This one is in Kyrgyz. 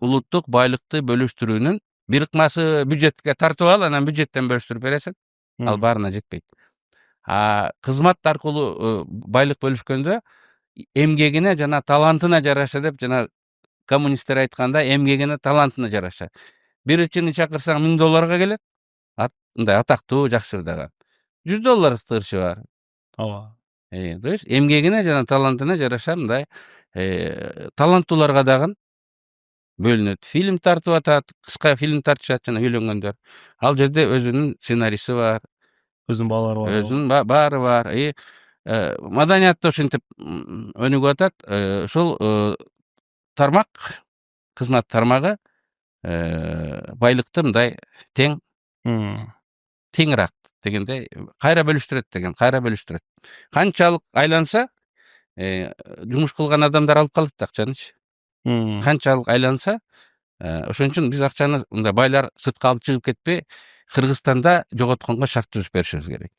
улуттук байлыкты бөлүштүрүүнүн бир ыкмасы бюджетке тартып алып, анан бюджеттен бөлүштүрүп бересиң. Ал баарына жетпейт. Кызмат аркылуу байлык бөлүшкөндө эмгегине жана талантына жараша деп, жана коммунисттер айтканда, эмгегине талантына жараша. Биричини чакырсаң $1000 келет. Мындай атактуу, жакшы ырдаган. $100 ырчы бар. Ооба. То есть эмгегине жана талантына жараша мындай таланттууларга дагы бөлүнөт. Фильм тартып атат, кыска фильм тартышат жана үйлөнгөндөр. Ал жерде өзүнүн сценарийси бар, Өзүнүн балалары бар. өзүнүн баары бар. Маданиятта ошентип өнүгүп атат. Ошол тармак, кызмат тармагы байлыкты мындай теңирак дегенде, кайра бөлүштүрөт деген, кайра бөлүштүрөт. Канчалык айланса, жумуш кылган адамдар алып калат да акчанычы. Канчалык айланса, ошон үчүн биз акчаны мындай байлар сыртка алып чыгып кетпей, Кыргызстанда жоготконго шарт түзүп беришибиз керек.